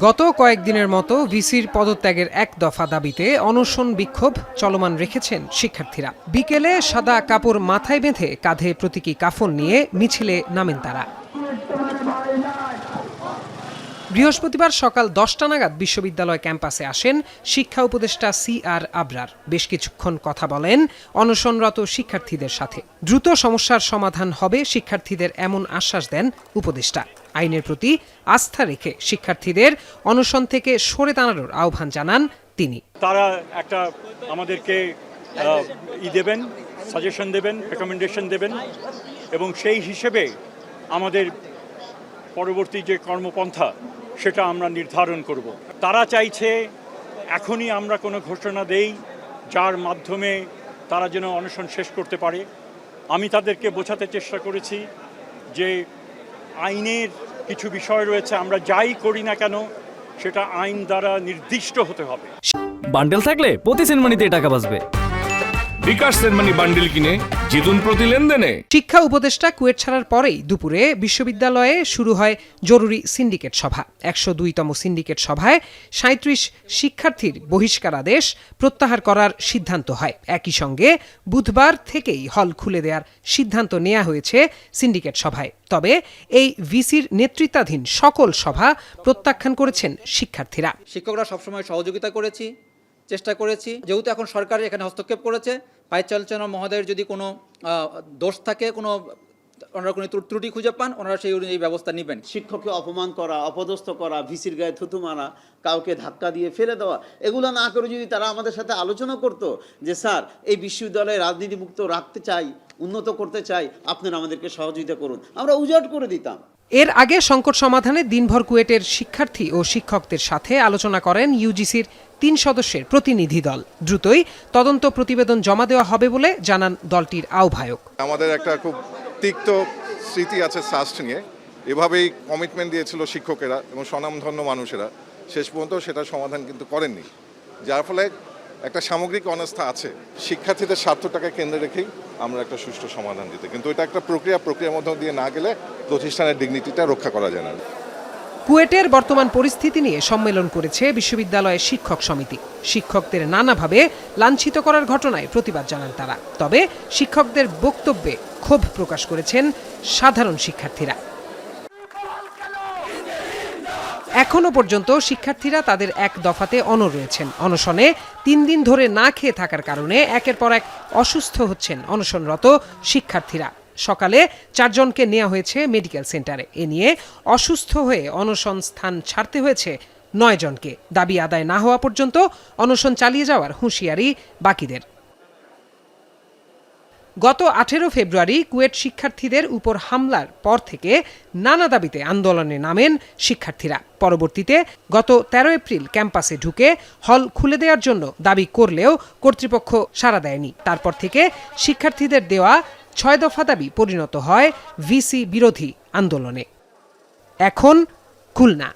গত কয়েকদিনের মতো ভিসির পদত্যাগের এক দফা দাবিতে অনশন বিক্ষোভ চলমান রেখেছেন শিক্ষার্থীরা। বিকেলে সাদা কাপড় মাথায় বেঁধে কাঁধে প্রতীকী কাফন নিয়ে মিছিলে নামেন তারা। বৃহস্পতিবার সকাল 10টা নাগাদ বিশ্ববিদ্যালয় ক্যাম্পাসে আসেন শিক্ষা উপদেষ্টা CR আবরার। বেশ কিছুক্ষণ কথা বলেন অনশনরত শিক্ষার্থীদের সাথে। দ্রুত সমস্যার সমাধান হবে শিক্ষার্থীদের এমন আশ্বাস দেন উপদেষ্টা। আইনের প্রতি আস্থা রেখে শিক্ষার্থীদের অনশন থেকে সরে দাঁড়ানোর আহ্বান জানান তিনি। তারা একটা আমাদেরকে দেবেন, সাজেশন দেবেন, রেকমেন্ডেশন দেবেন এবং সেই হিসেবে আমাদের পরবর্তী যে কর্মপন্থা সেটা আমরা নির্ধারণ করব। তারা চাইছে এখনই আমরা কোনো ঘোষণা দেই যার মাধ্যমে তারা যেন অনশন শেষ করতে পারে। আমি তাদেরকে বোঝাতে চেষ্টা করেছি যে আইনের কিছু বিষয় রয়েছে, আমরা যাই করি না কেন সেটা আইন দ্বারা নির্দিষ্ট হতে হবে। বান্ডেল থাকলে প্রতি সেনমানিতে টাকা বাঁচবে। বিকাশ সেনমানি বান্ডেল কিনে জিতুন প্রতি লেনদেনে। শিক্ষা উপদেষ্টা কুয়েট ছাড়ার পরেই দুপুরে বিশ্ববিদ্যালয়ে শুরু হয় জরুরি সিন্ডিকেট সভা। 102তম সিন্ডিকেট সভায় 37 শিক্ষার্থীর বহিষ্কার আদেশ প্রত্যাহার করার সিদ্ধান্ত হয়। একই সঙ্গে বুধবার থেকেই হল খুলে দেওয়ার সিদ্ধান্ত নেওয়া হয়েছে সিন্ডিকেট সভায়। তবে এই ভিসির নেতৃত্বাধীন সকল সভা প্রত্যাখ্যান করেছেন শিক্ষার্থীরা। শিক্ষকরা সবসময় সহযোগিতা করেছি, চেষ্টা করেছি। যেহেতু এখন সরকার এখানে হস্তক্ষেপ করেছে, ভাইস চ্যান্সেলর মহোদয়ের যদি কোনো দোষ থাকে, ওনারা কোনো ত্রুটি খুঁজে পান, ওনারা সেই অনুযায়ী ব্যবস্থা নেবেন। শিক্ষককে অপমান করা, অপদস্থ করা, ভিসির গায়ে থুতু মারা, কাউকে ধাক্কা দিয়ে ফেলে দেওয়া, এগুলো না করে যদি তারা আমাদের সাথে আলোচনা করতো যে স্যার এই বিশ্ববিদ্যালয়ে রাজনীতিমুক্ত রাখতে চাই, উন্নত করতে চাই, আপনারা আমাদেরকে সহযোগিতা করুন, আমরা উজাট করে দিতাম। এর আগে সংকট সমাধানে দিনভর কুয়েটের শিক্ষার্থী ও শিক্ষকদের সাথে আলোচনা করেন ইউজিসির 3 সদস্যের প্রতিনিধি দল। দ্রুতই তদন্ত প্রতিবেদন জমা দেওয়া হবে বলে জানান দলটির আহ্বায়ক। আমাদের একটা খুব তিক্ত স্মৃতি আছে সাস্ট নিয়ে। এভাবেই কমিটমেন্ট দিয়েছিল শিক্ষকেরা এবং স্বনামধন্য মানুষেরা, শেষ পর্যন্ত সেটা সমাধান কিন্তু করেননি, যার ফলে একটা সামগ্রিক অনাস্থা আছে। শিক্ষার্থীদের স্বার্থটাকে কেন্দ্রে রেখেই আমরা একটা সুষ্ঠু সমাধান দিতে, কিন্তু এটা একটা প্রক্রিয়ার মধ্য দিয়ে না গেলে প্রতিষ্ঠানের ডিগনিটিটা রক্ষা করা যায় না। কুয়েটের বর্তমান পরিস্থিতি নিয়ে সম্মেলন করেছে বিশ্ববিদ্যালয়ের শিক্ষক সমিতি। শিক্ষকদের নানাভাবে লাঞ্ছিত করার ঘটনায় প্রতিবাদ জানান তারা। তবে শিক্ষকদের বক্তব্যে ক্ষোভ প্রকাশ করেছেন সাধারণ শিক্ষার্থীরা। এখনো পর্যন্ত শিক্ষার্থীরা তাদের এক দফাতে অনড় রয়েছেন। অনশনে 3 দিন ধরে না খেয়ে থাকার কারণে একের পর এক অসুস্থ হচ্ছেন অনশনরত শিক্ষার্থীরা। সকালে 4 জনকে নেওয়া হয়েছে মেডিকেল সেন্টারে। এ নিয়ে অসুস্থ হয়ে অনশন স্থান ছাড়তে হয়েছে 9 জনকে। দাবি আদায় না হওয়া পর্যন্ত অনশন চালিয়ে যাওয়ার হুঁশিয়ারি বাকিদের। গত 18 ফেব্রুয়ারি কুয়েট শিক্ষার্থীদের উপর হামলার পর থেকে নানা দাবিতে আন্দোলনে নামেন শিক্ষার্থীরা। পরবর্তীতে গত 13 এপ্রিল ক্যাম্পাসে ঢুকে হল খুলে দেওয়ার জন্য দাবি করলেও কর্তৃপক্ষ সাড়া দেয়নি। তারপর থেকে শিক্ষার্থীদের দেওয়া 6 দফা দাবি পরিণত হয় ভিসি বিরোধী আন্দোলনে। এখন খুলনা।